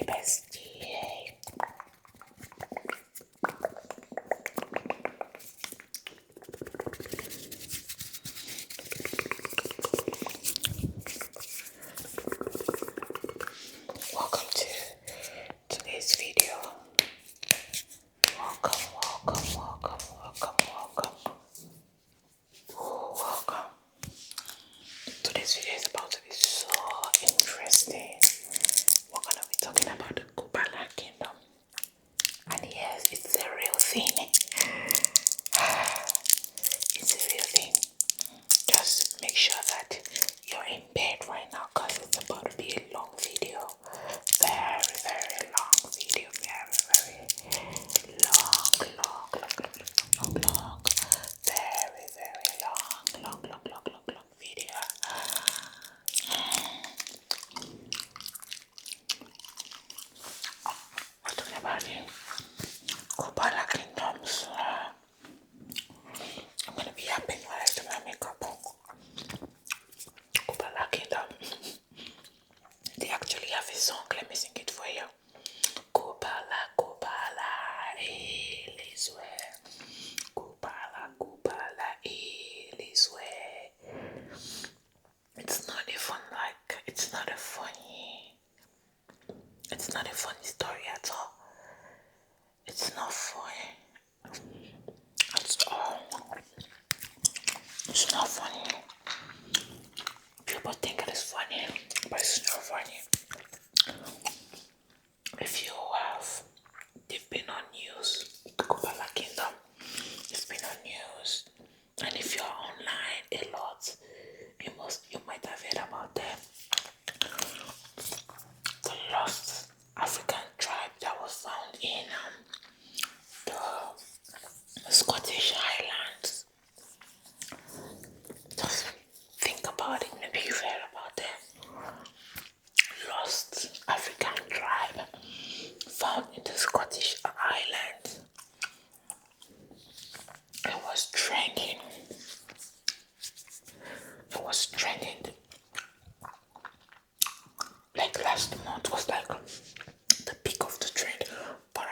bestie. Welcome to today's video. Welcome. Welcome. Today's video is about to be so interesting. We're gonna be talking about the Kubala Kingdom. And yes, it's a real thing. It's a real thing. Just make sure that you're in bed right now because it's about to be a long video. Very, very long video. Very, very long. Very, very long video. We're talking about the Kubala Kingdoms. I'm gonna be happy while I do my makeup. Kubala Kingdom. They actually have a song. Let me sing it for you. Kubala, Eliswe. Kubala, Eliswe. It's not a funny story at all. It's not funny at all. It's not funny. People think it is funny, but it's not funny. If you have, they've been on news, the Kubala Kingdom, it's been on news. And if you're online a lot, you might have heard about them. The lost African tribe that was found in the Scottish Highlands. Just think about it, maybe you've heard about them. Lost African tribe found in the Scottish Highlands. It was trending. Like last month was like the peak of the trend. But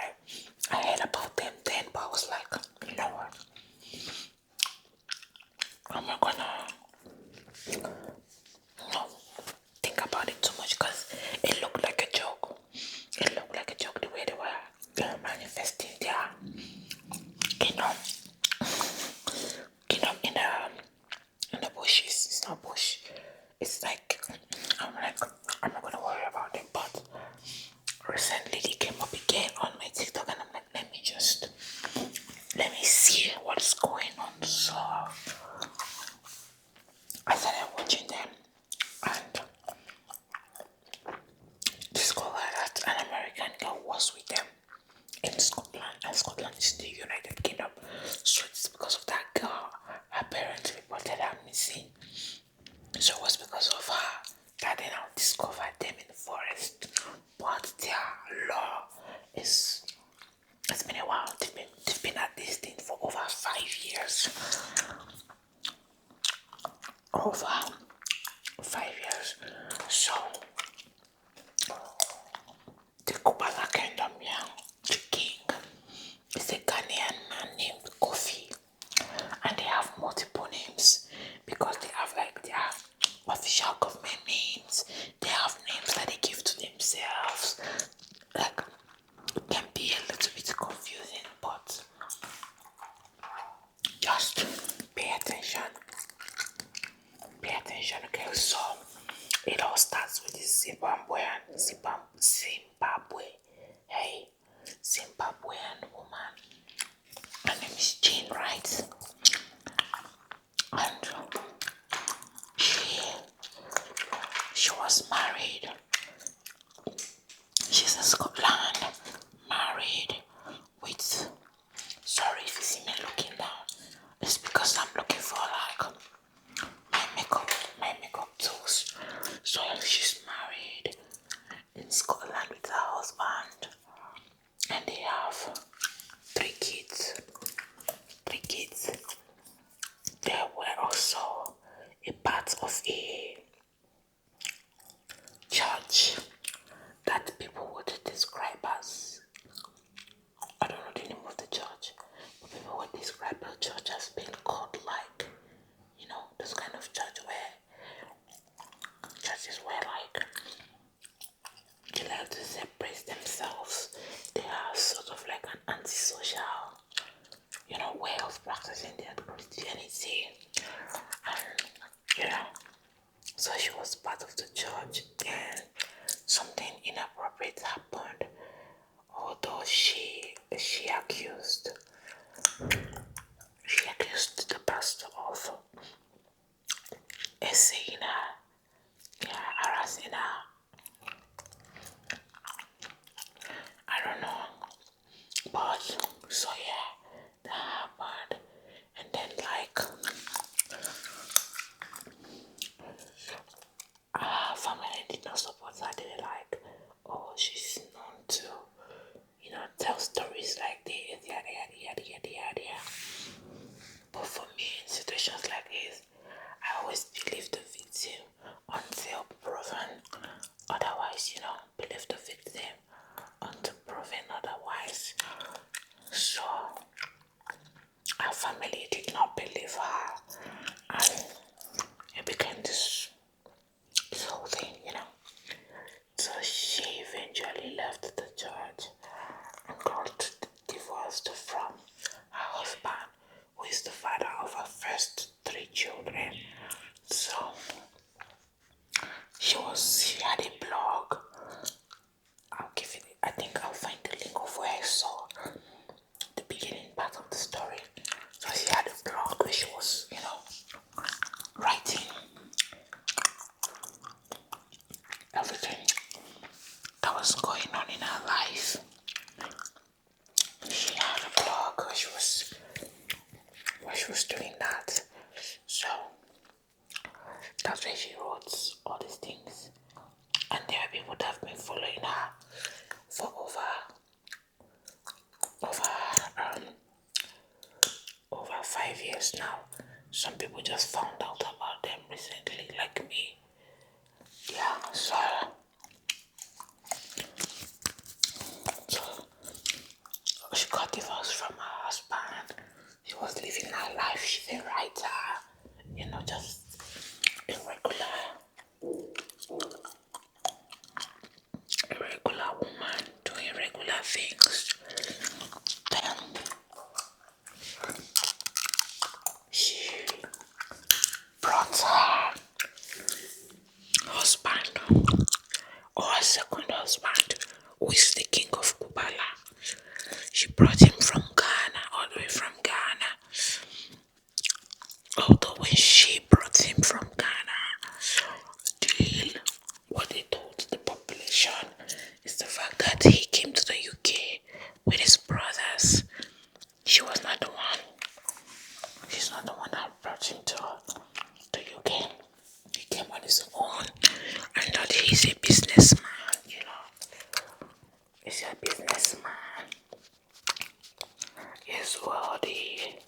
I heard about them then, but I was like, you know what? I'm not gonna think about it too much because it looked like a joke. The way they were manifesting their kingdom in the bushes. It's not bush. It's like I'm not gonna worry about it. But recently they came up again on my TikTok, and I'm like, let me see what's going on. So I started watching them and discovered that an American girl was with them in Scotland, and Scotland is the United Kingdom. So it's because of that girl her parents reported her missing. So it was because of her that they now discovered them in the forest. But their law it's been a while. They've been at this thing for over 5 years. Over 5 years. So the Kubala Kingdom, the king is a Ghanaian man named Kofi. And they have multiple names because they have their official government names. They have names that they give to themselves. Like, it can be a little bit confusing, but just pay attention. Okay? So it all starts with this Zimbabwe. Hey, Zimbabwean woman. Her name is Jane, right? And she was married. She's in Scotland, married with. Sorry if you see me looking down. It's because I'm looking for my makeup tools. So she's married in Scotland with her husband, and they have 3 kids. They were also a part of a church that people would inappropriate happened. Although she accused the pastor of essaying her, yeah, harassing her. I don't know, but so yeah, that happened, and then like her family did not support her. They were like, oh, she's known to, tell stories like this, yada yada yada yada yada. But for me, in situations like this, I always believe the victim until proven otherwise, believe the victim until proven otherwise. So, her family did not believe her, and it became this whole thing. So she eventually left the church and got divorced from her husband, who is the father of her first three children. So she had a blog. I'll give it. I think I'll find the link of where I saw the beginning part of the story. So she had a blog where she was, writing everything that was going on in her life. She had a blog where she was doing that. So that's where she wrote all these things. And there are people that have been following her for over 5 years now. Some people just found out about them recently, like me. Yeah, so she got divorced from her husband. She was living her life. She's a writer, just a regular woman doing regular things. Then she brought her husband, or her second husband, who is the king of Kubala. She brought him from Ghana, all the way from Ghana. Although when she brought him from Ghana, what they told the population is the fact that he came to the UK with his brothers. She was not the one. She's not the one that brought him to the UK. He came on his own, and that he's a businessman, He's a businessman. He's wealthy,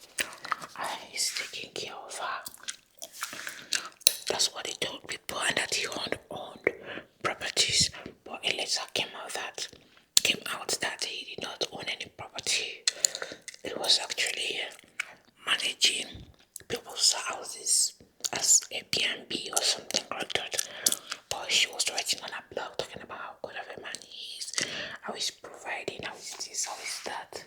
and he's taking care of her. That's what he told people, and that he owned properties. But it later came out that he did not own any property. It was actually managing people's houses as a B&B or something like that. But she was writing on a blog talking about how good of a man he is, how he's providing, how is this, how is that.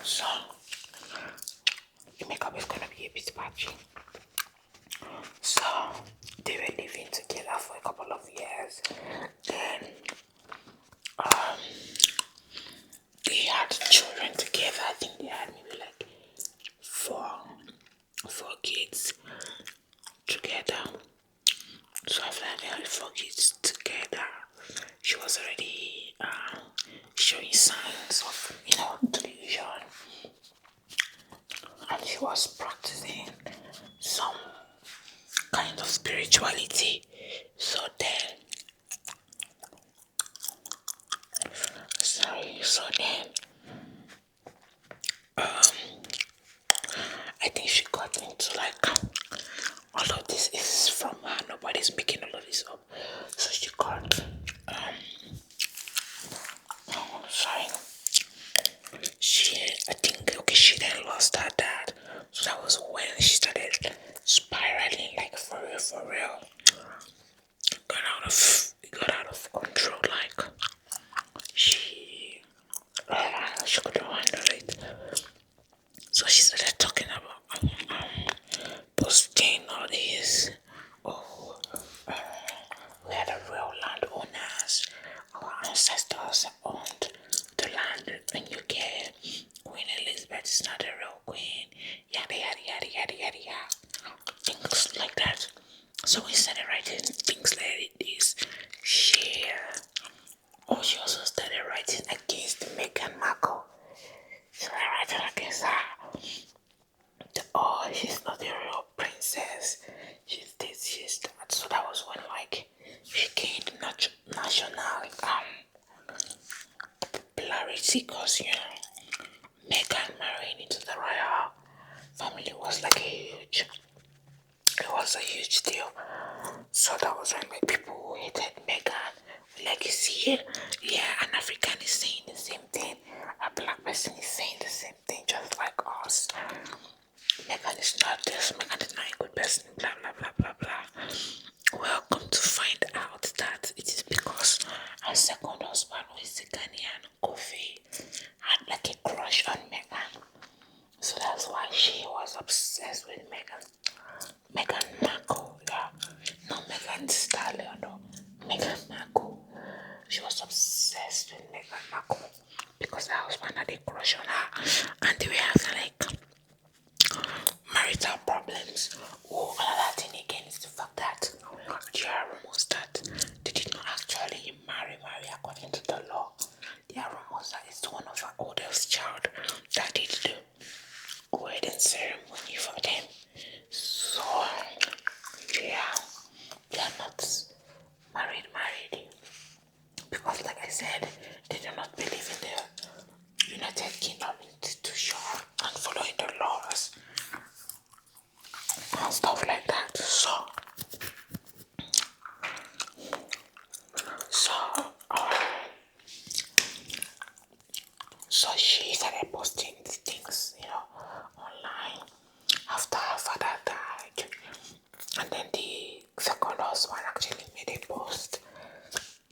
So the makeup is gonna be a bit patchy. So they were living together for a couple of years. Then they had children together. I think they had maybe like four kids together. So after they had 4 kids together, she was already showing signs of delusion, and she was practicing some kind of spirituality. So then I think she got into like, all of this is from her. Nobody's making all of this up. So she got she then lost her dad. So that was when she started spiraling, like for real. Got out of control, like she couldn't handle it. So she started talking about So we started writing things like this. She also started writing against Meghan Markle. So I writing against her. She's not a real princess. She's this, she's that. So that was when like she gained national popularity because Meghan marrying into the royal family was like it was a huge deal. So that was when like people who hated Meghan were like, you see, yeah, an African is saying the same thing, a black person is saying the same thing, just like us. Meghan is not this, Meghan is not a good person, blah blah blah blah blah. Welcome to find out that it is because her second husband, who is a Ghanaian, Kofi, had like a crush on Meghan. So that's why she was obsessed with Meghan. Meghan Markle, yeah. Not Meghan Stallion, no. Meghan Markle. She was obsessed with Meghan Markle because her husband had a crush on her. And they were having like marital problems. Oh, another thing again is the fact that there are rumors that they did not actually marry according to the law. There are rumors that it's one of her oldest child that did the wedding ceremony for them. So, yeah, they are not married. Because, like I said, they do not believe in the United Kingdom institution and following the laws and stuff like that. So, uh, so she started posting these things, online after her father died. And then the second husband actually made a post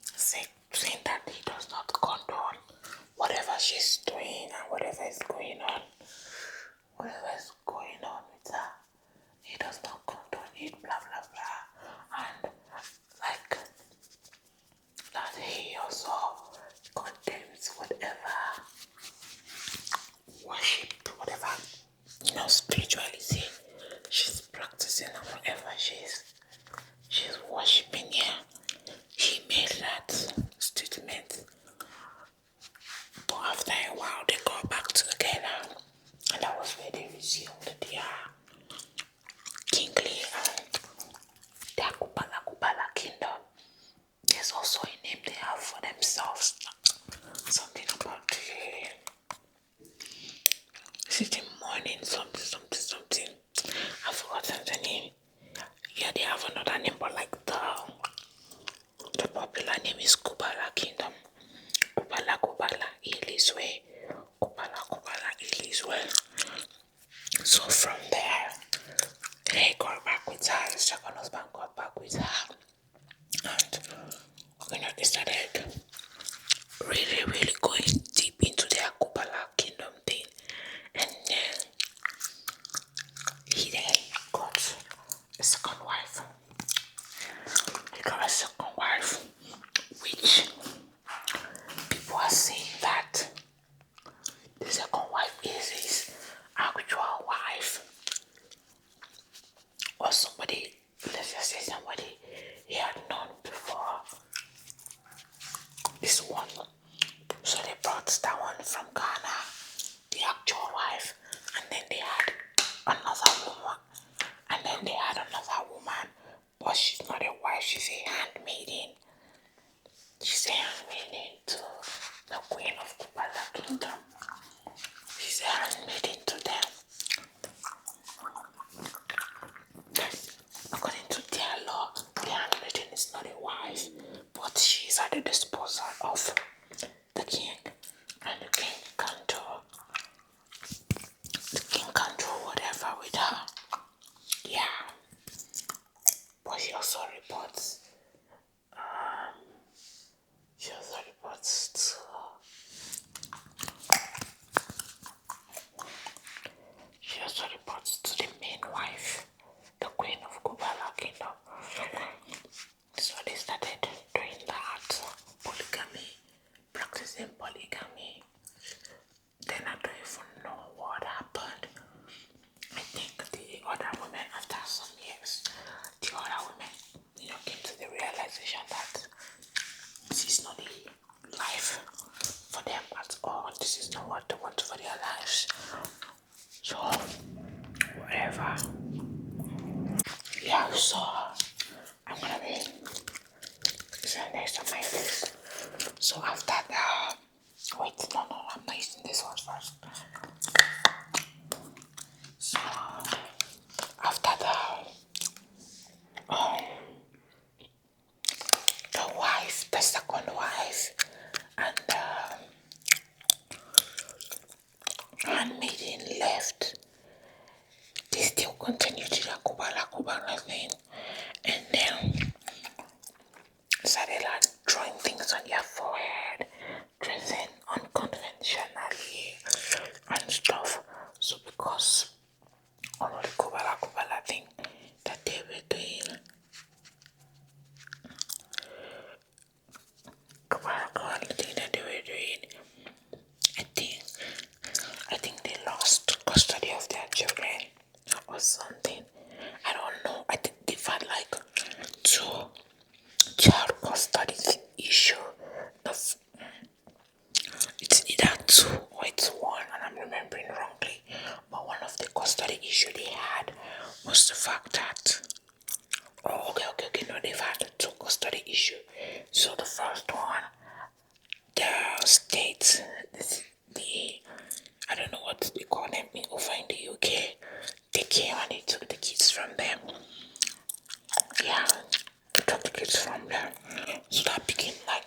saying that he does not condone whatever she's doing and whatever is going on. Whatever is going on with her, he does not condone it, blah blah blah. And like that he also condemns whatever worship, whatever spirituality she's practicing or whatever she's worshipping. Yeah, he made that statement, but after a while they got back together, and that was where they resumed their kingly and their Kupala kingdom. There's also a name they have for themselves, something about city morning, something. I've forgotten the name. Yeah, they have another name, but like the popular name is Kupala Kingdom. Kupala Iliswe. Kupala Iliswe. So from there, they got back with her. The second husband got back with her, and they started really going deep into their Kupala Kingdom thing, and then he then got a second wife. He got a second wife, which people are saying that the second wife is his actual wife, or somebody, let's just say somebody he had known before this one. So they brought that one from Ghana, the actual wife, and then they had another woman, and then they had another woman, but she's not a wife, she's a handmaiden. She's a handmaiden to the Queen of Kupala Kingdom. She's a handmaiden to them. According to their law, the handmaiden is not a wife, but she's at the disposal of the king, and the king can do whatever with her. Yeah, but she also reports to the main wife, the Queen of Kubala Kingdom. So they started doing that polygamy. So I'm gonna be using this on my face. So after that, wait, no, I'm not using this one first. So after that, the second wife, and handmaiden left. They still continue to do kubala thing, and then started like drawing things on your forehead, dressing unconventionally and stuff. So because all the kubala thing that they were doing, kubala thing that they were doing, I think they lost custody of their children or something. I don't know. I think they've had like 2 child custody issue. It's either 2 or it's 1, and I'm remembering wrongly. But one of the custody issue they had was the fact that okay. No, they've had 2 custody issue. So the first one, the state, the I don't know what they call them over in the UK. They came and they took the kids from them. Yeah, they took the kids from them. So that became like,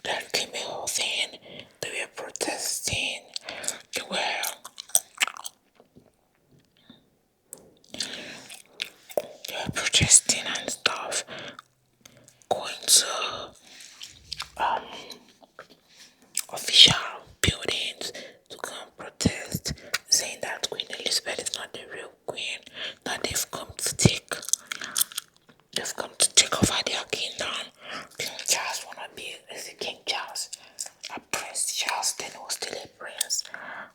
there came a whole thing. They were protesting. They were protesting and stuff. Going to official buildings to come protest, saying that Queen Elizabeth is not the real queen, that they've come to take over their kingdom. King Charles wanna be is it King Charles, a Prince Charles, then was still a prince,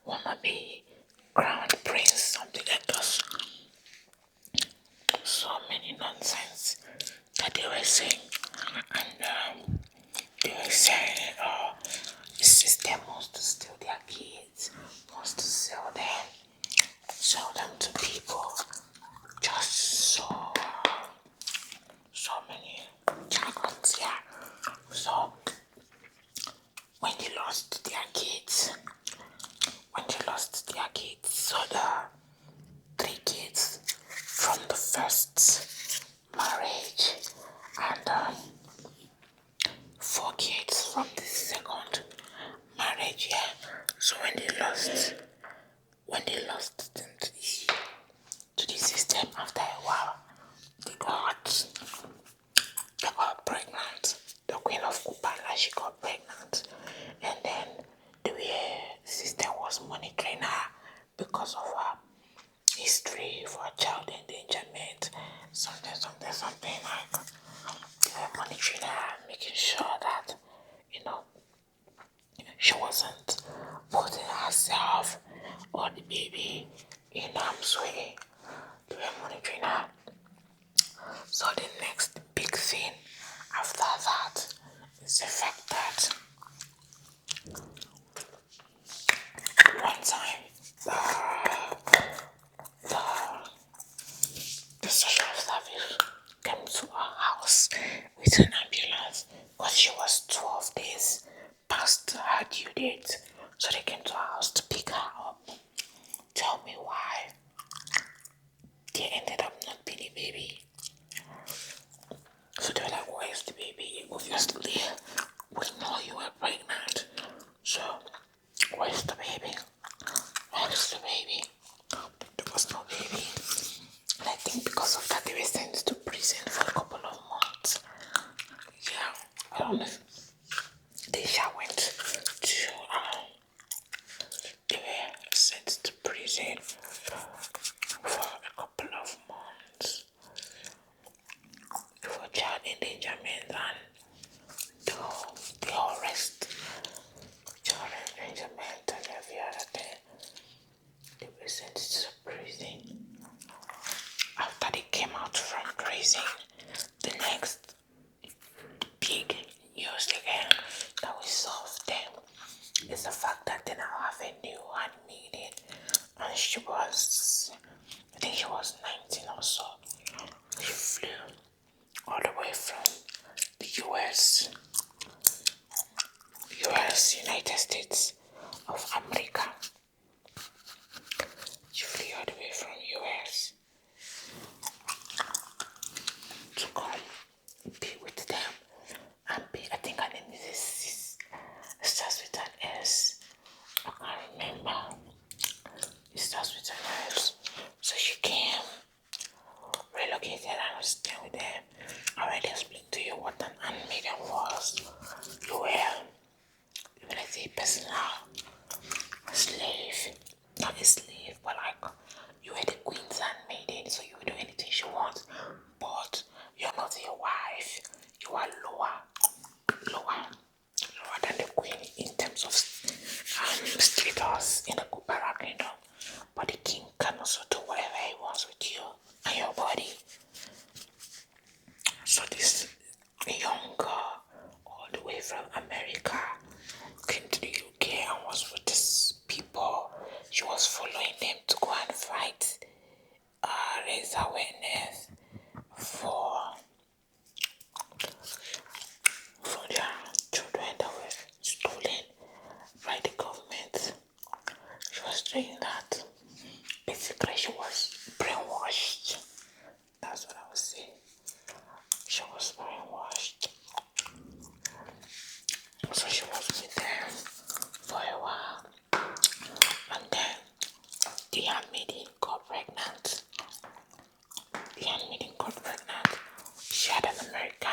wanna be crowned prince, something like that. So many nonsense that they were saying, and they were saying, the system wants to steal their kids, wants to sell them to people. Just so many jargons, yeah. So when they lost their kids, so the 3 kids from the first marriage and 4 kids from the second marriage, yeah. So when they lost them to the system, after a while, they got pregnant. The Queen of Kupala, she got pregnant, and then the system was monitoring her because of her history for child endangerment, something like they were monitoring her, making sure that she wasn't putting herself or the baby in harm's way. They were monitoring her. So the next big thing after that is the fact that one time the social service came to her house with an ambulance because she was 12 days past her due date. So they came to her house to pick her up. Tell me why they ended up not being a baby. So they were like, where's the baby? Obviously, we know you were pregnant. So, where's the baby? Where's the baby? There was no baby. And I think because of that, they were sent to prison for a couple of months. Yeah, I don't know if they went to, they were sent to prison for a couple of months for child endangerment and the arrest, child endangerment and every other thing. They were sent to prison. After they came out from prison, the next big news again that we saw of them is the fact that they now have a new handmaiden, and I think she was 19 or so.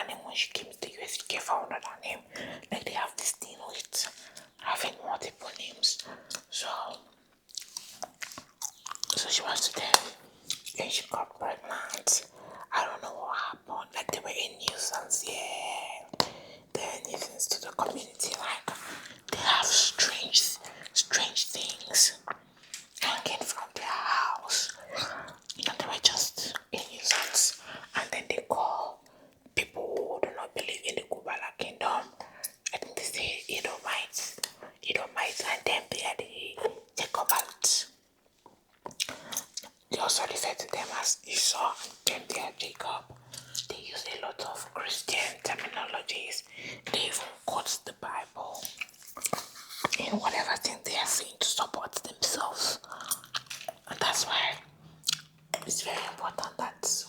name when she came to the US. She gave her another name. Like they have this thing with having multiple names. So she was to them and she got pregnant. I don't know what happened. Like they were a nuisance, yeah. They're a nuisance to the community. Like they have strange things hanging from their house. And they were just a nuisance. And then they call people who do not believe in the Kubala kingdom. I think they say Edomites, and then they are the Jacobites. They also refer to them as Esau, and then they are Jacob. They use a lot of Christian terminologies. They even quote the Bible in whatever thing they are saying to support themselves. And that's why it's very important that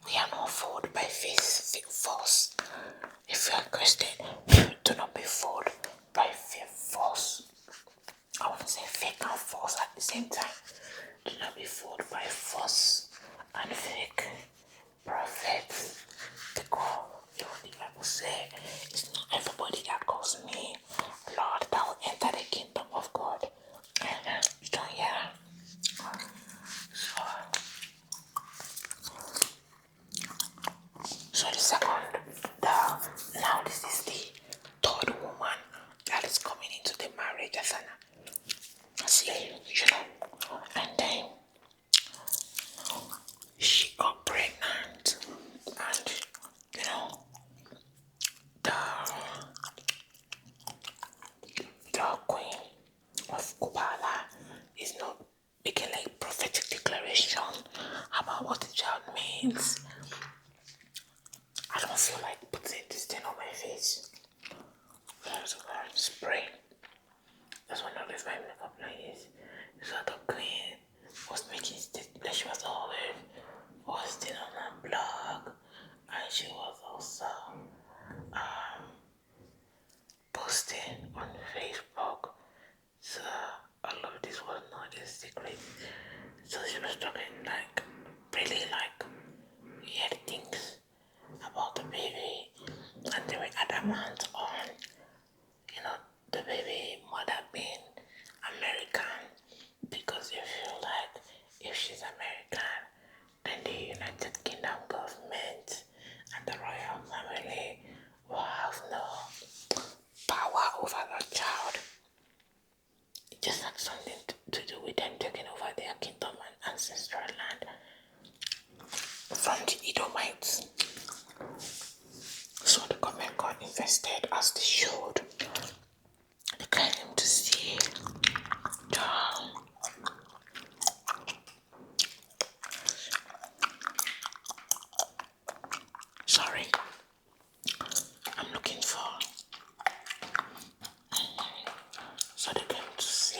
we are not fooled by false. If you are Christian, do not be fooled by false. I want to say fake and false at the same time. Do not be fooled by false and fake prophets. Because the Bible says it's not everybody that calls me Lord that will enter the kingdom of God. And you don't hear. So the second, now this is the third woman that is coming into the marriage as a slave, and then she got pregnant, and the queen of Kubala is not making like prophetic declaration about what the child means. I don't feel like putting this thing on my face. So I'm spraying. That's one of my makeup lines. So the queen was making that she was always posting on her blog, and she was also posting on Facebook. So all of this was not a secret. So she was talking like really like weird things about the baby, and they were adamant on the baby mother being American, because they feel like if she's American, then the United Kingdom government and the royal family will have no power over the child. It just had something to do with them taking over their kingdom and ancestral land from the Edomites. So the government got invested as they should. They claim to see sorry, I'm looking for. So they came to see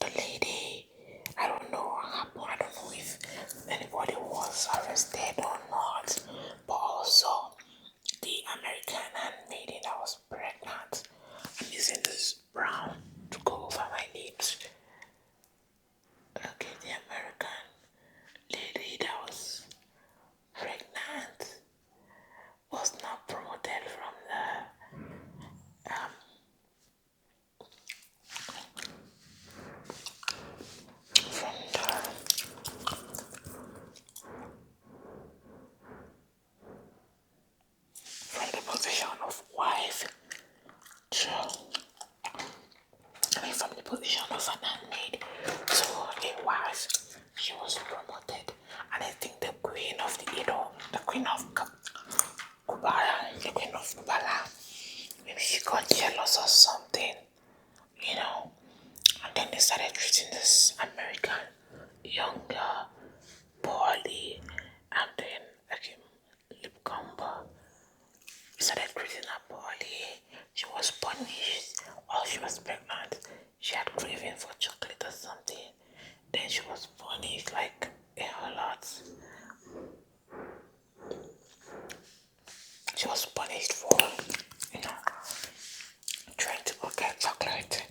the lady. I don't know what happened. I don't know if anybody was arrested or not. But also the American handmaiden that was pregnant. I'm using this brown to go over my lips. Okay, the American lady that was pregnant was not promoted from the position of wife to, from the position of an handmaid to a wife. She was promoted, and I think the queen of the queen of Kubala, maybe she got jealous or something, and then they started treating this American younger, poorly, and then lip combo. They started treating her poorly. She was punished while she was pregnant. She had craving for chocolate or something. Then she was punished like a whole lot. She was punished for, trying to go get chocolate.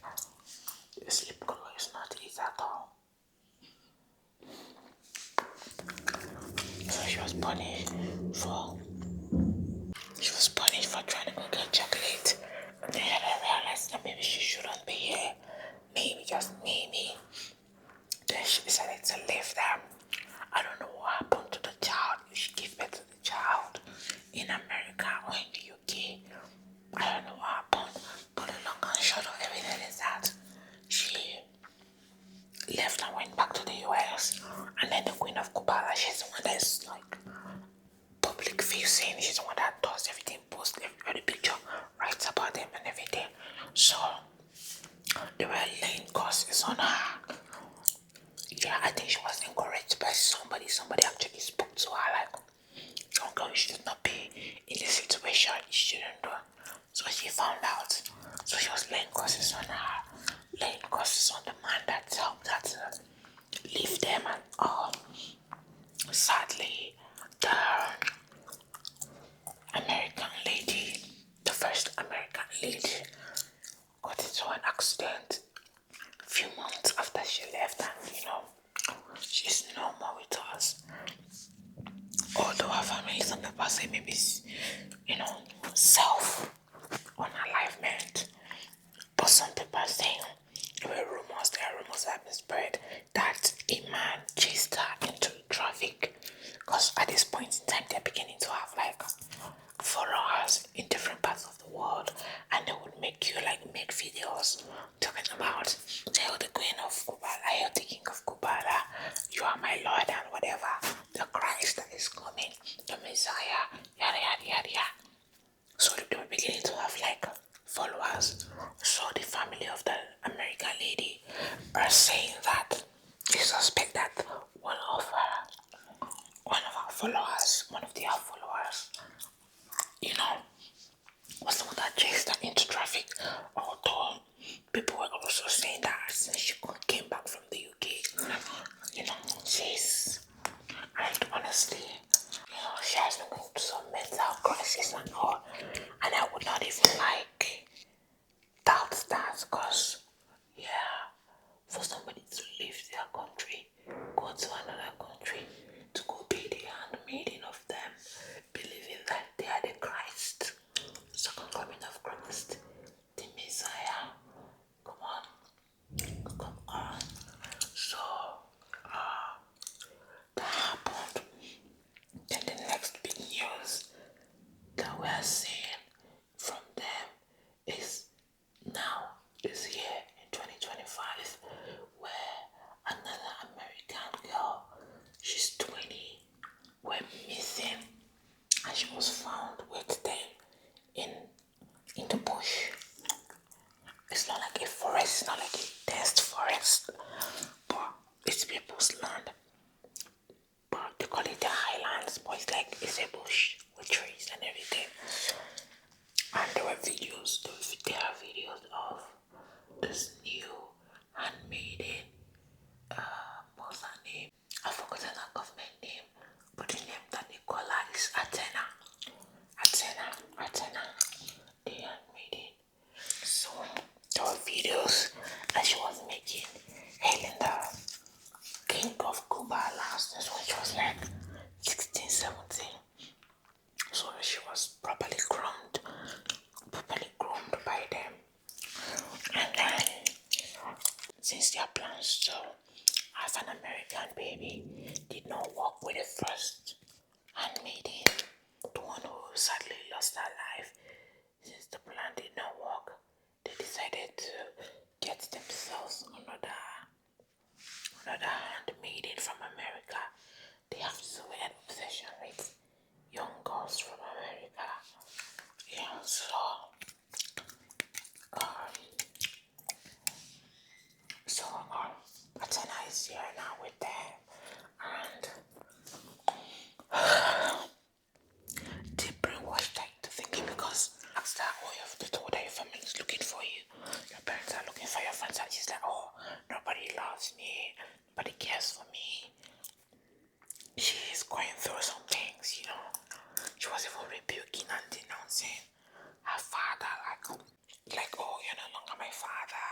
This lip color is not easy at all. punished for trying to go get chocolate. And then I realized that maybe she shouldn't be here. Maybe, just maybe. Then she decided to leave them. I don't know what happened to the child. If she gave birth to the child in America or in the UK. I don't know what happened. But the long and short of everything is that she left and went back to the US. And then the Queen of Kubala, she's the one that's like public facing. She's the one that does everything, posts every picture, writes about them and everything. So they were laying courses on her. Yeah, I think she was encouraged by somebody. Somebody actually spoke to her like, young girl, you should not be in this situation. You shouldn't do. So she found out. So she was laying courses on her, laying courses on the man that helped her to leave them and all. Sadly, the American lady, the first American lady, got into an accident a few months after she left, and she's no more with us. Although her family, some people say maybe, self unalivement. But some people are saying there are rumors that have been spread that a man chased her into traffic. Because at this point in time, they're beginning to have like followers in different parts of the world, and they would make videos talking about, hail the Queen of Kubala, hail the King of Kubala, you are my Lord and whatever, the Christ that is coming, the Messiah, yada yada yada yada. So they were beginning to have like followers. So the family of the American lady are saying that they suspect that one of their followers, was the one that chased her into traffic. Although people were also saying that since she came back from the UK, she's, and honestly, she has been going through some mental crisis and all, and I would not even doubt that, because for somebody to leave their country, go to another country, to go be the handmaiden of them, believing that they are the Christ, second coming of Christ, the Messiah. Come on. So, that happened. Then the next big news that we are seeing from them is now, this year in 2025, where another American girl, she's 20, went missing, and she was found with them in the bush. It's not like a forest, it's not like a dense forest, but it's people's land. But they call it the highlands, but it's a bush with trees and everything. And there are videos of this new handmaiden, what's her name? I've forgotten her government name, but the name that they call her is Athena, the handmaiden. So there were videos that she was making, hailing the King of Kubala, since when she was like 16, 17. So she was properly groomed by them. And then, since their plans to have an American baby did not work with the first handmaiden, the one who sadly lost her life, since the plan did not work, they decided to get themselves another handmaiden from America. They have so an obsession with young girls from America. Yeah, so Athena is here now with them, and they brainwashed her into thinking, because after all you have to told that your family is looking for you, your parents are looking for your friends, and she's like, oh, nobody loves me, nobody cares for me. She's going through some things, She was even rebuking and denouncing her father, like, oh, you're no longer my father.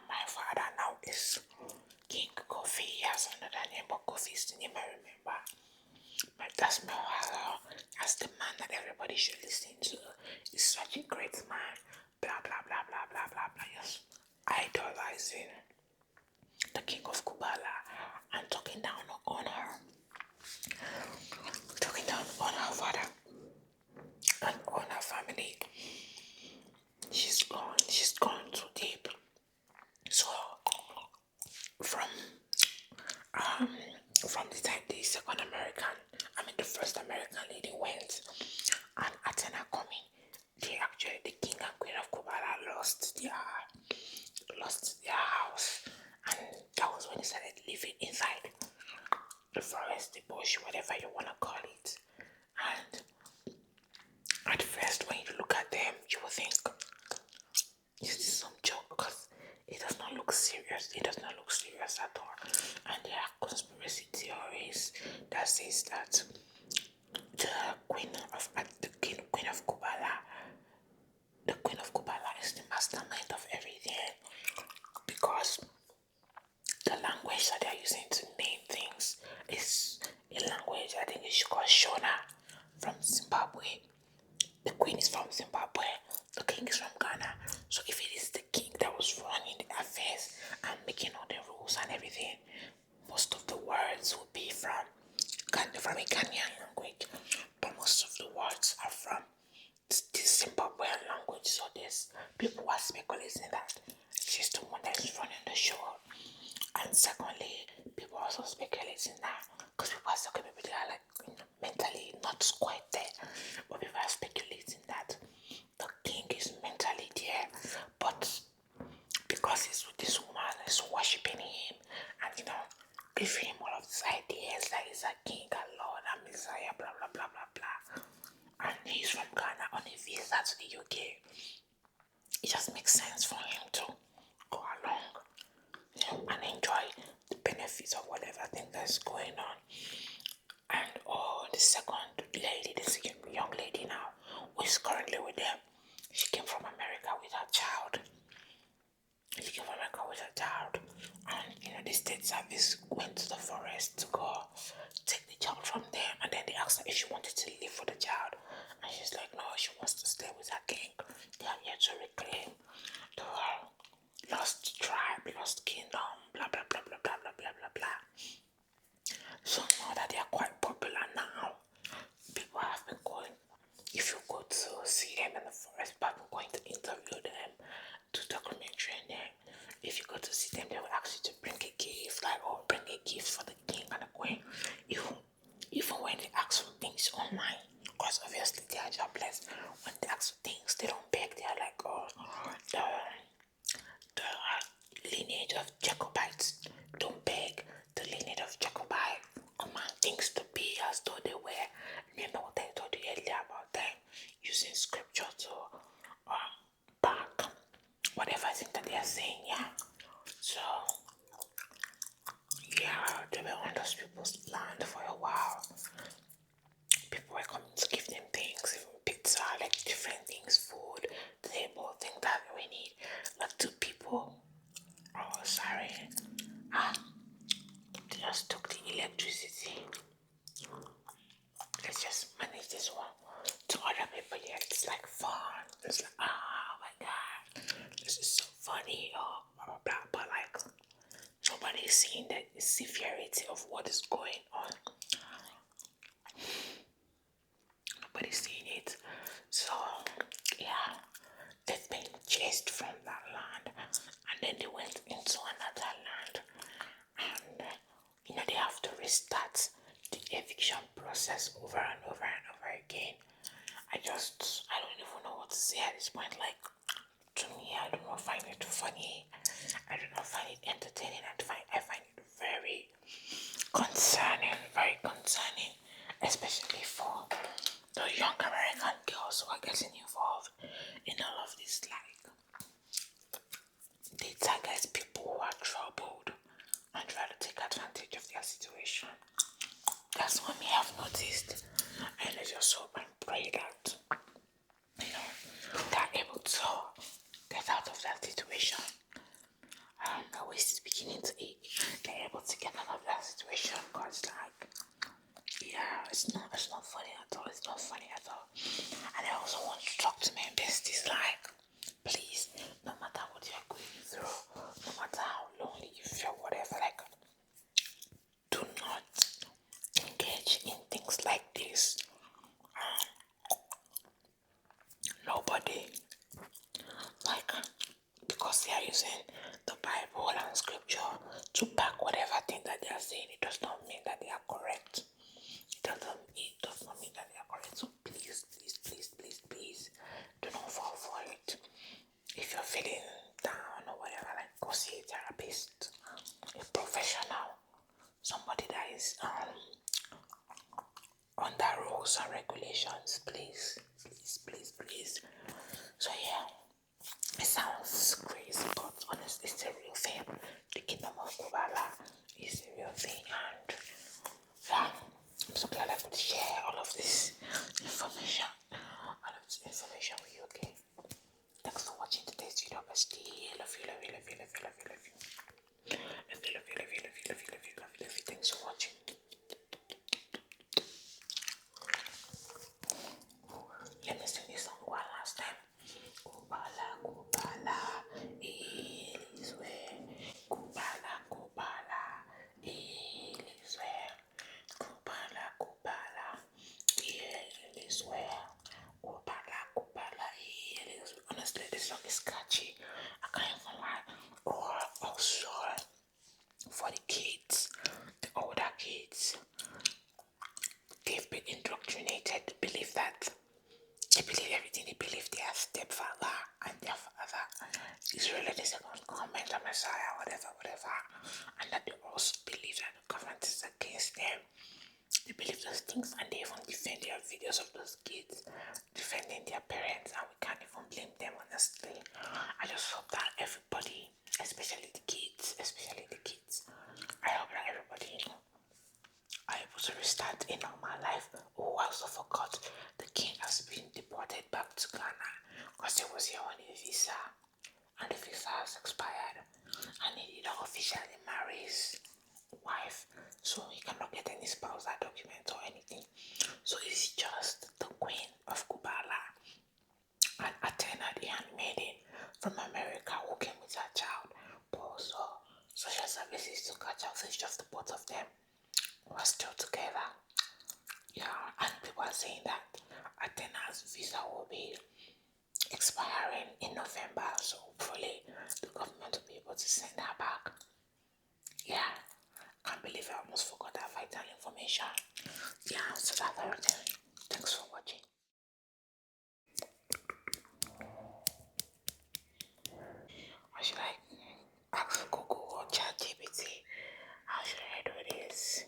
My father now is King Kofi. He has another name, but Kofi is the name I remember. My That's Mahalo. That's the man that everybody should listen to. He's such a great man. Blah blah blah blah blah blah blah. Just idolizing the king of Kubala and talking down on her, talking down on her father and on her family. She's gone too deep. So from um from the time the second American, the first American lady went and Athena coming, the king and queen of Kubala lost their house, and that was when they started living inside the forest, the bush, whatever you wanna call it. And at first, when you look at them, you will think, is this some joke? Because it does not look serious. It does not look serious at all. And there are conspiracy theories that says that the queen of Kubala, the queen of Kubala is the mastermind of everything, because the language that they're using to name things is a language I think is called Shona from Zimbabwe. The queen is from Zimbabwe, the king is from Ghana. So if it is the king that was running the affairs and making all the rules and everything, most of the words will be from a Ghanaian language, but most of the words are from the Zimbabwean language. So there's people who are speculating that she's the one that is running the show. And secondly, people are also speculating that, because people are talking, maybe they are like mentally not quite there, but people are speculating that the king is mentally there, but because he's with this woman, is worshipping him, and giving him all of these ideas that he's a king, a lord, a messiah, blah blah blah blah blah. And he's from Ghana on a visa to the UK. It just makes sense for him to go along, and enjoy the benefits of whatever thing that's going on. And the second lady, the second young lady now, who is currently with them, she came from America with her child. And the state service went to the forest to go take the child from them, and then they asked her if she wanted to live for the child, and she's like, no, she wants to stay with her king. They are here to reclaim the lost tribe, lost kingdom, blah blah blah blah blah blah blah blah blah. So now that they are quite popular now, people have been going. If you go to see them in the forest, people are going to interview them, do documentary on them. If you go to see them, they will ask you to bring a gift, like, bring a gift for the king and the queen. Even when they ask for things online, because obviously they are jobless. When they ask for things, they don't beg. They are like, the lineage of Jacobites don't beg. The lineage of Jacobite command things to be as though they were. Remember what I told you earlier about them using scripture to back whatever thing that they are saying, yeah. So yeah, they were on those people's land for a while. People were coming to give them things, even pizza, like different things, food, table, things that we need. Like two people. Oh, sorry. They just took the electricity. Let's just manage this one. To other people, yeah, it's like fun. It's like, oh my god, this is so funny, blah blah blah. But like, nobody's seeing the severity of what is going on. Nobody's seeing it. So yeah, they've been chased from that land, and then they went into another land, and they have to restart the eviction process over and over and over again. I don't even know what to say at this point. Like, to me, I do not find it funny. I do not find it entertaining. I find it very concerning, especially for the young American girls who are getting involved in all of this. Like, they target people who are troubled and try to take advantage of their situation. That's what me have noticed, and I just hope and pray that they're able to get out of that situation. My waist is beginning to ache. They're able to get out of that situation, because like, Yeah, it's not funny at all. It's not funny at all. And I also want to talk to my besties like, please, no matter what you're going through, no matter how lonely you feel, whatever, like, do not engage in things like this. Nobody, like, because they are using the Bible and scripture to back whatever thing that they are saying, it does not mean that they are correct. It does not mean that they are correct. So please, please, please, please, please, do not fall for it. If you're feeling down or whatever, like, go see a therapist, a professional, somebody that is under rules and regulations. Please, please, please, please. So yeah, it sounds crazy, but honestly, it's a real thing. The kingdom of Kubala is a real thing, and yeah, I'm so glad I could share all of this information. With you, okay? Thanks for watching today's video, bestie. Love you, love you, love you, love you, love you, love you. Love you, love you, love you, love you, love you, love you, love you, love you. Thanks for watching. Let me sing this song one last time. Kubala, Kubala, Elizwe. Kubala, Kubala, Elizwe. Kubala, Kubala, Elizwe. Kubala, Kubala, Elizwe. Honestly, this song is catchy. I can't even lie. Or also for the kids, the older kids, they've been indoctrinated to believe that they believe everything. They believe their stepfather and their father is really the second coming, the Messiah, whatever, whatever. And that they also believe that the government is against them. They believe those things, and they even defend their videos of those kids defending their parents, and we can't even blame them, honestly. I just hope that everybody, especially the kids, I hope that everybody, are able to restart a normal life. Oh, I also forgot, the king has been deported back to Ghana because he was here on a visa, and the visa has expired, and he didn't officially marry his wife, so he cannot get any spousal documents or anything. So it's just the Queen of Kubala and Athena, the handmaiden from America, who came with her child, but also social services to catch up. So it's just the both of them who are still together. Yeah, and people are saying that Athena's visa will be expiring in November, so hopefully the government will be able to send her back. Yeah, can't believe I almost forgot that vital information. Yeah, so that's everything. Thanks for watching. Or should I ask Google or ChatGPT? How should I do this?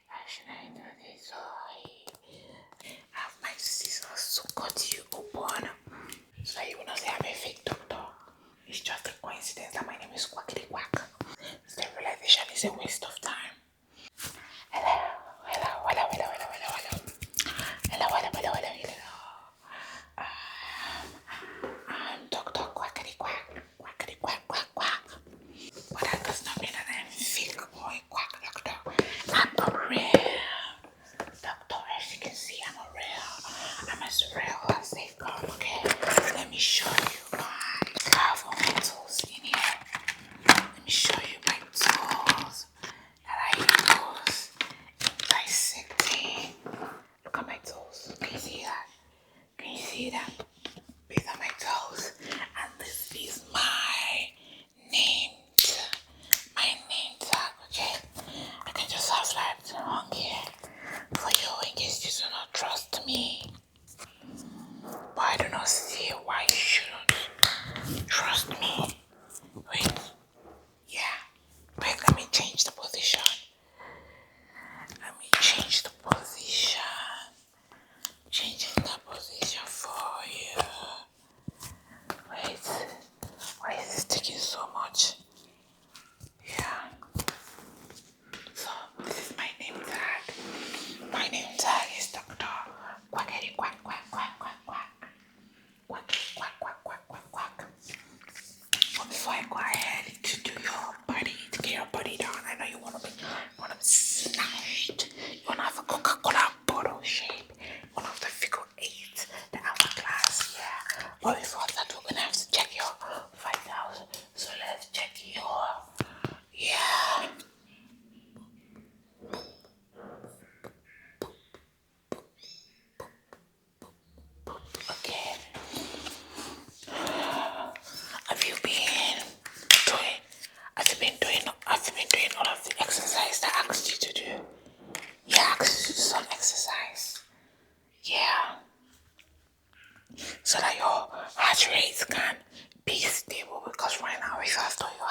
How should I do this? I have my scissors to cut you open. So you will not say I'm a fake doctor. It's just a coincidence that my name is Quackity Quack. Sterilization is a waste of time. Hello, hello, hello, hello, hello, hello, hello. Hello, hello, hello, hello, hello. I'm Dr. Quackity Quack. Quackity Quack, quack, quack. But that does not mean that I'm fake or a quack doctor. I'm a real doctor. As you can see, I'm as real as they come, okay? Let me show you I have all my tools in here. Let me show you my tools that I use in dissecting. Look at my tools. Can you see that? Can you see that? These are my tools. And this is name my name tag, okay? I can just have that on here for you in case you do not trust me. But I do not see why you shouldn't trust me. Wait, yeah.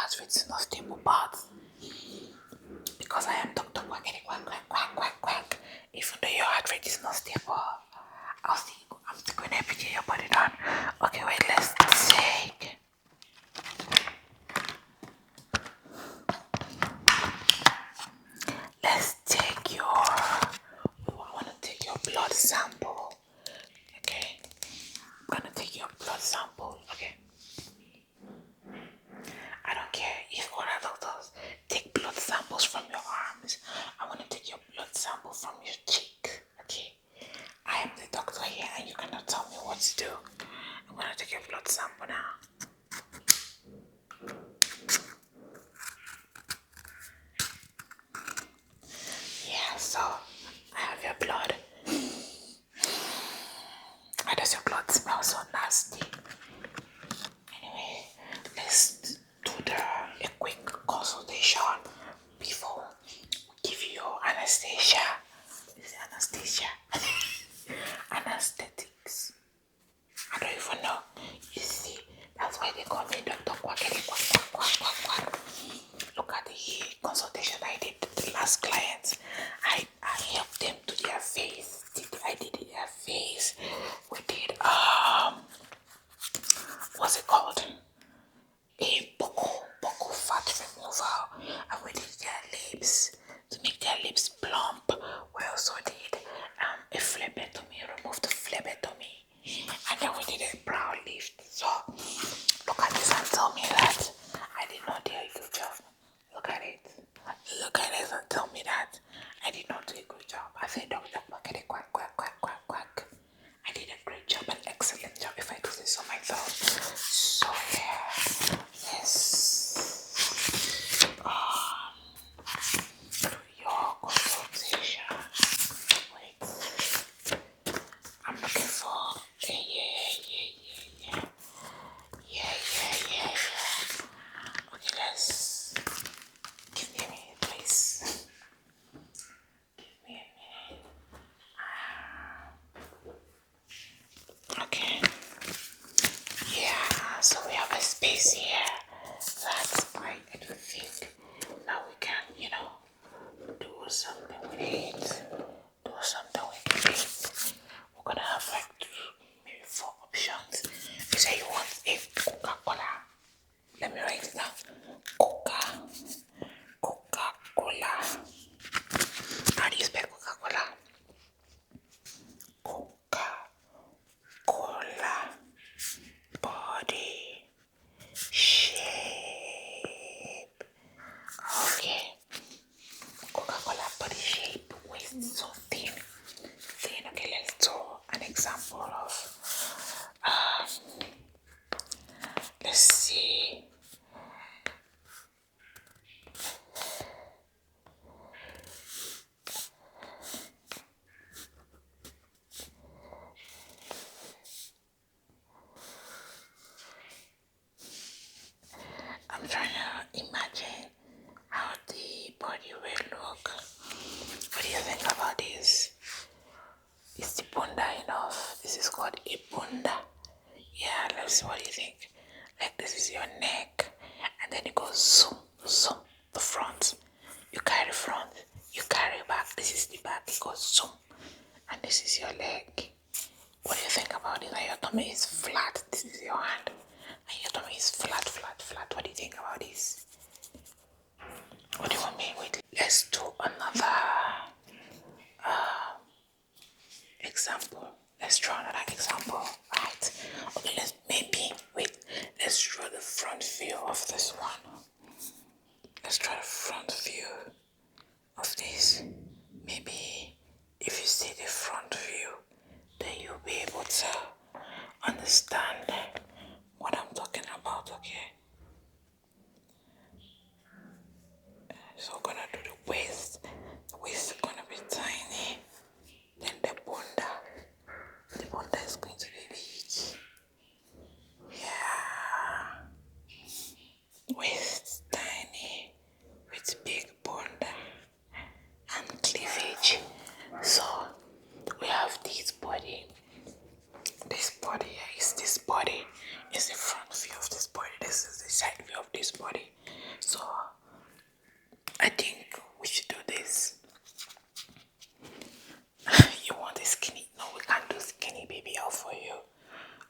heart rate is not stable, but because I am Dr. Quackity Quack Quack Quack Quack Quack, even though your heart rate is not stable, I'm still going to help you get your body done. Okay, wait, let's take your, I want to take your blood sample. Okay, I'm gonna take your blood sample. Okay, I don't care if other doctors take blood samples from your arms. I want to take your blood sample from your cheek. Okay, I am the doctor here, and you cannot tell me what to do. I'm gonna take your blood sample now. Yeah, so I have your blood. Why does your blood smell so nasty? Anyway, let's do a quick consultation before we give you your anesthesia. Is it anesthesia? Anesthetics. I don't even know. You see, that's why they call me Dr. Quackity Quack Quack Quack Quack Quack. Look at the consultation I did with the last client. I helped them to their face. I did their face. We did what's it called? A buccal fat removal. And we did their lips to make their lips plump. We also did a phlebotomy, removed the phlebotomy. And then we did a brow lift. So look at this and tell me that I did not do a good job. Look at it. Look at it and tell me that I did not do a good job. I said Dr. Quackity Quack Quack Quack Quack Quack. I did a great job, an excellent job if I do this on myself. So yeah, let's do your consultation. Wait, I'm looking for yeah. Okay, let's give me a minute, please. Give me a minute. Okay. Yeah, so we have a space here. That's I do think now we can, do something with it. We're gonna have like maybe 4 options. You say you want a Coca-Cola. Let me write it down. Coca-Cola. How do you spell Coca-Cola? Coca-Cola. Body shape. Okay. Coca-Cola body shape. Waist so thin. Okay, let's do an example of let's see. I'm trying to imagine how the body will look. What do you think about this? Is the bunda enough? This is called a bunda. Yeah, let's see what you think. Like this is your neck, and then it goes zoom, the front. You carry front, you carry back. This is the back, it goes zoom, and this is your leg. What do you think about it? And your tummy is flat. This is your hand, and your tummy is flat. What do you think about this? What do you want me with? Let's do another example. Let's draw another example. Right. Okay, let's draw the front view of this one. Let's draw the front view of this. Maybe if you see the front view, then you'll be able to understand what I'm talking about, okay? So we're gonna do the waist. The waist is gonna be tiny. Then the bunda. The bunda is going to be big. Yeah. Waist tiny with big bunda and cleavage. So we have this body. This body is the front view of this body. This is the side view of this body. So I think we should do this. You want a skinny? No, we can't do skinny BBL for you.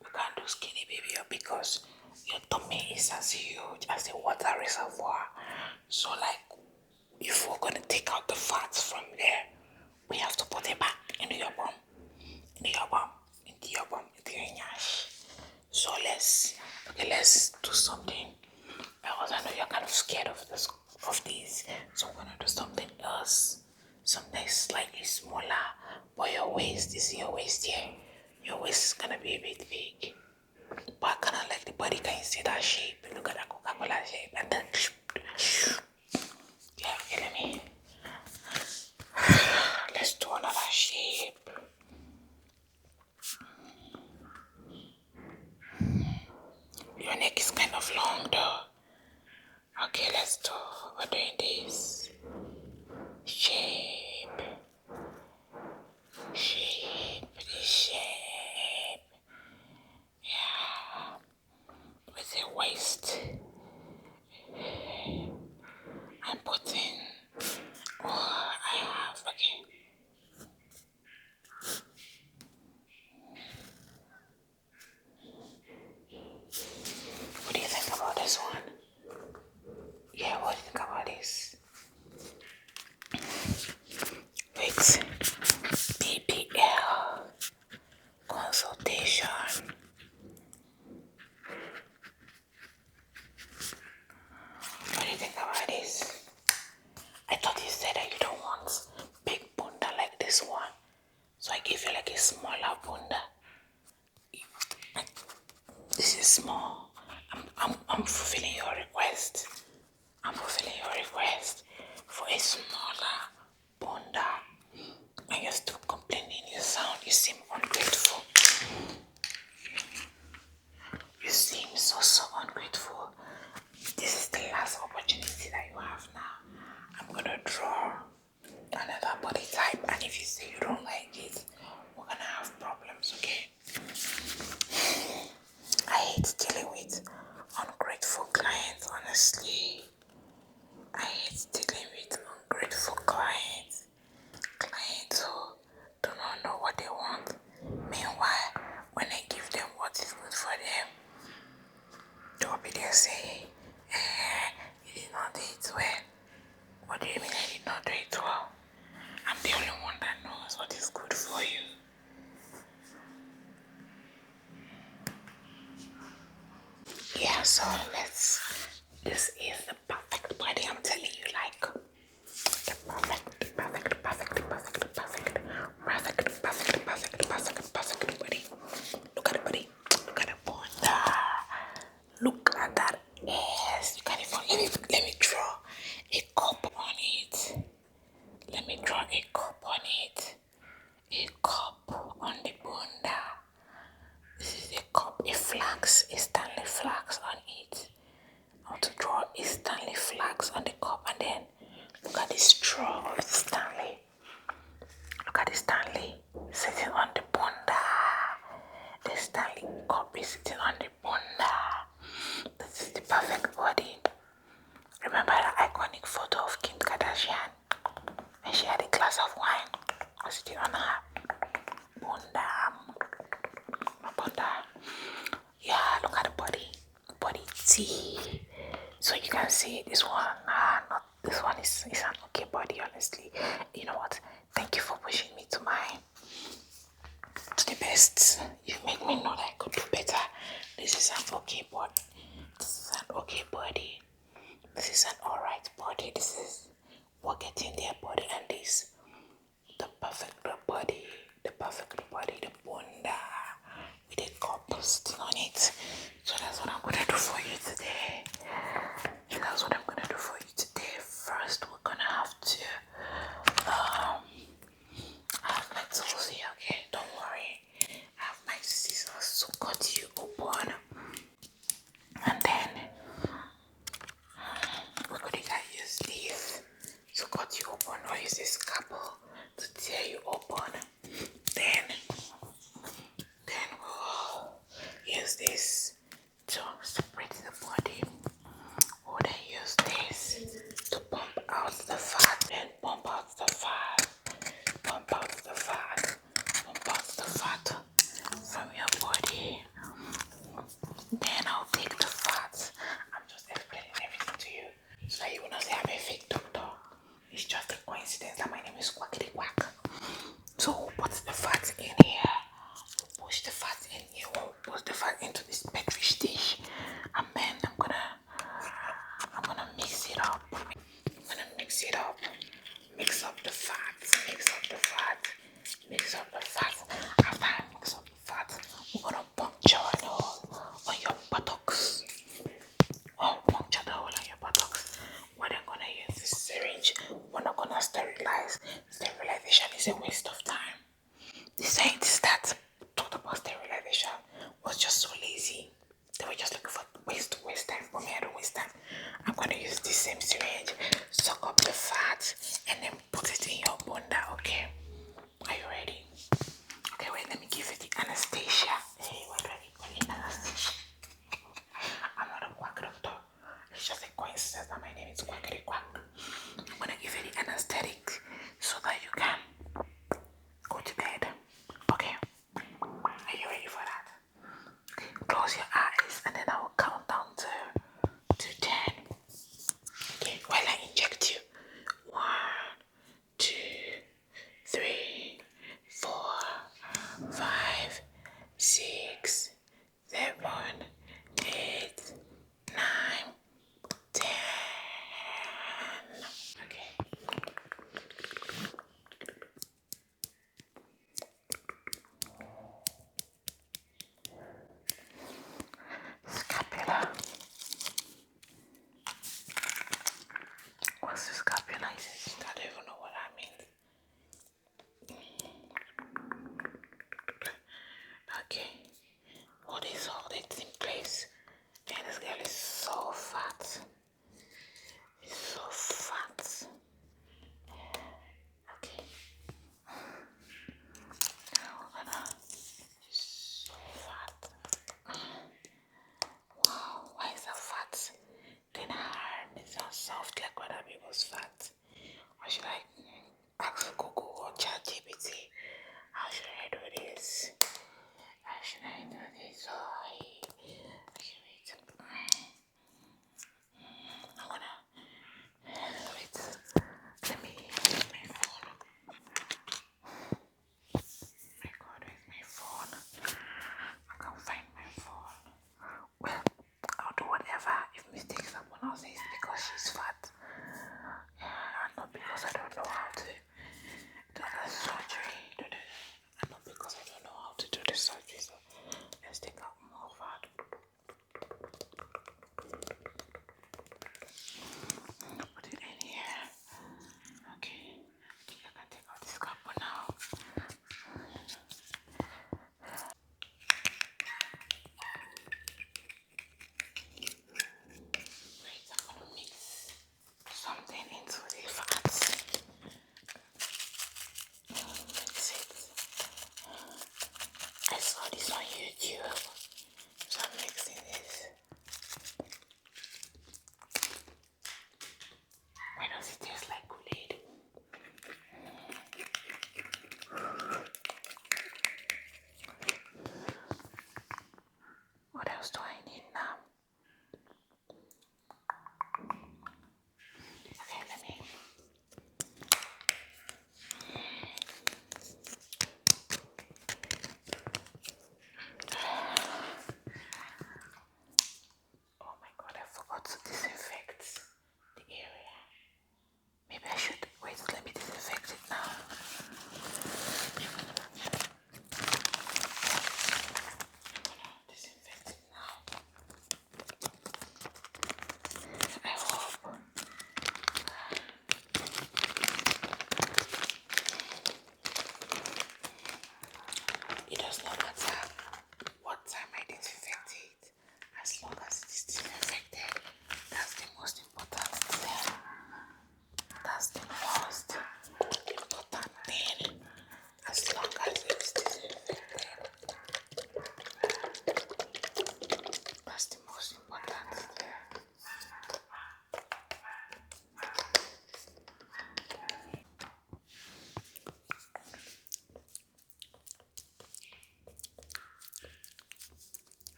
We can't do skinny BBL because your tummy is as huge as a water reservoir. So like, if we're gonna take out the fats from there, we have to put it back into your bum, into your bum, into your bum, into your nyash. So let's do something. Because I know you're kind of scared of these. So I'm gonna do something else. Something slightly smaller. But your waist, is your waist here. Your waist is gonna be a bit big. But I kinda like the body, can you see that shape? Look at that Coca-Cola shape. And then yeah, okay, let's do another shape. Your neck is kind of long though. Okay, we're doing this. Shape. Yeah. With a waist. I'm putting. Oh, I have. Okay. What do you think about this one? Yeah, what do you think about this? Wait. BBL consultation. What do you think about this? I thought you said that you don't want big bunda like this one. So I gave you like a smaller bunda. This is small. I'm fulfilling your request. I'm fulfilling your request for a smaller bunda. And you're still complaining. You seem ungrateful. You seem so ungrateful. This is the last opportunity that you have now. I'm gonna draw another body type, and if you say you don't like it, we're gonna have problems, okay? I hate dealing with ungrateful clients, honestly. I hate dealing with ungrateful clients. Clients who do not know what they want. Meanwhile, when I give them what is good for them, they'll be there saying, you did not do it well. What do you mean I did not do it well? I'm the only one that knows what is good for you. Yeah, so this is the perfect body I'm telling you, like, the perfect body. Look at the body, look at the bunda, look at that ass. You can't even, let me draw a cup on it. Let me draw a cup on it. A cup on the bunda. This is a cup, a flax, a Stanley flax on it. I want to draw a Stanley flax on the cup, and then look at the straw of the Stanley. Look at the Stanley sitting on the bunda. The Stanley cup is sitting on the bunda. This is the perfect body. Remember that iconic photo of Kim Kardashian when she had a glass of wine sitting on her bunda? Yeah, look at the body T. So you can see this one. Not this one is an okay body, honestly. You know what? Thank you for pushing me to the best. You've made me know that I could do better. This is an okay body. This is an okay body. This is an alright body. This is we're getting their body, and this the perfect body, the bunda with a cup sitting on it. So that's what I'm gonna do for you today. First, we're gonna have to I have my tools here, okay? Don't worry. I have my scissors to cut you open. And then we're It's a waste of time. The scientists that talked about sterilization was just so lazy. They were just looking for ways to waste time. For me, I don't waste time. I'm gonna use this same syringe, suck up the fat, and then put it in your bunda, okay? Are you ready? Okay, wait, let me give you the anesthesia. Hey, wait, anesthesia. I'm not a quack doctor. It's just a coincidence that my name is Quackity Quack. I'm gonna give you the anesthetic so that you can go to bed. Okay? Are you ready for that? Okay, close your eyes and then I will count down to 10. Okay, while I inject you. 1, 2, 3, 4, 5, 6, 7, 8, 9, 10. Okay. Scapula. What's the scapula? I don't even know what that means. Okay. Hold it in place. And this girl is so fat. It's so fat. Okay. It's so fat. Wow, why is that fat? Then hard. It's not soft like other people's fat. Or should I ask Google or ChatGPT? How should I do this? How should I do this? Okay, wait. I'm gonna wait. Let me use my phone. My God, where's my phone? I can't find my phone. Well, I'll do whatever. If mistakes happen, I'll say it's because she's fat. And not because I don't know how to do the surgery. And not because I don't know how to do the surgery. So let's take out more.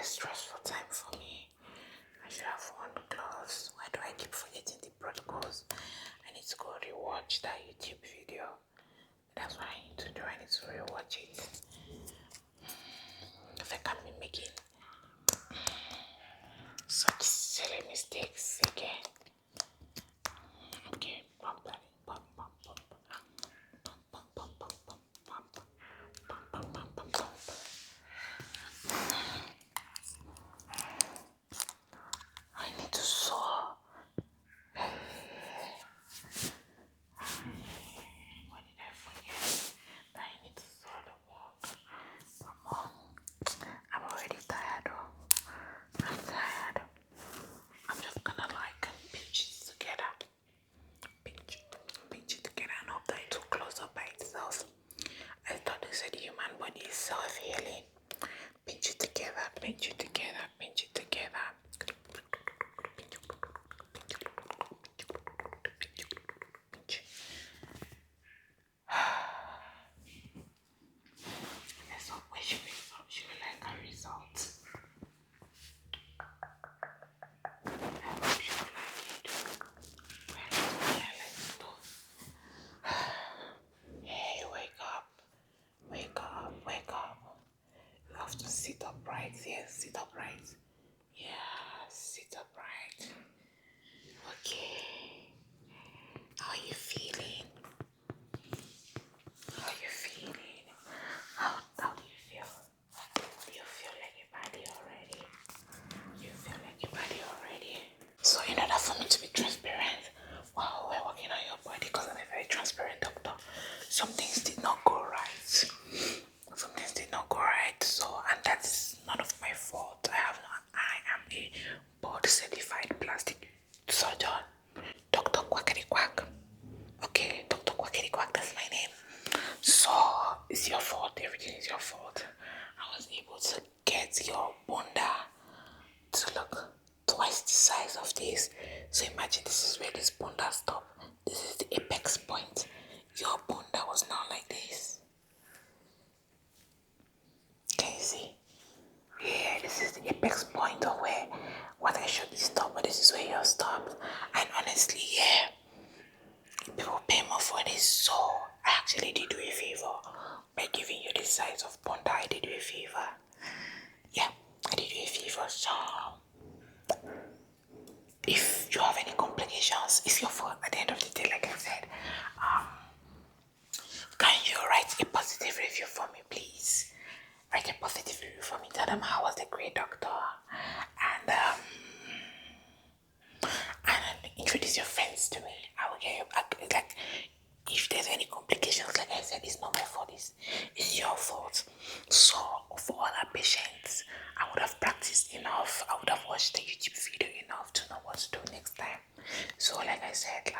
a stressful time for me. I should have worn gloves. Why do I keep forgetting the protocols? I need to go rewatch that YouTube video. That's what I need to do. I need to rewatch it. If I can't be making such silly mistakes again. Okay, pump that in. Pump, pump, pump. Pump, pump, pump, pump, pump, pump. Pump, pump, pump, pump, pump. I need to sew. What did I forget? That I need to sew the work. Come on. I'm already tired though. I'm tired. I'm just gonna like pinch it together. Pinch it together and hope that it will close up by itself. I thought they said human body is self-healing. Pinch it together, pinch it together, pinch it together. Pinch. Let's hope when she wakes up, she will like her results. I hope she will like it. Hey, wake up. Wake up, wake up. You have to sit upright. Yes, sit upright. Yeah, sit upright. Okay. How are you feeling? How are you feeling? How do you feel? You feel like a body already. You feel like a body already. So in order for me to be transparent, while we're working on your body, because I'm a very transparent doctor, some things did not go right. Some things did not go right. So, and that's none of my fault. I am a board certified plastic surgeon. Dr. Quackity Quack. Okay, Dr. Quackity Quack, that's my name. So it's your fault, everything is your fault. I was able to get your bunda to look twice the size of this. So imagine this is where this bunda stops. This is the apex point. Your bunda was not like this. Can you see? Yeah, this is the apex point of where what I should stop, but this is where you're stopped. And honestly, yeah, people pay more for this, so I actually did you a favor by giving you this size of bunda. I did you a favor. Yeah, I did you a favor. So if you have any complications, it's your fault. At the end of the day, like I said, can you write a positive review for me, please? Write a positive review for me. Tell them I was a great doctor, and introduce your friends to me. I will get you back. Like, if there's any complications, like I said, it's not my fault. It's your fault. So for other patients, I would have practiced enough. I would have watched the YouTube video enough to know what to do next time. So like I said,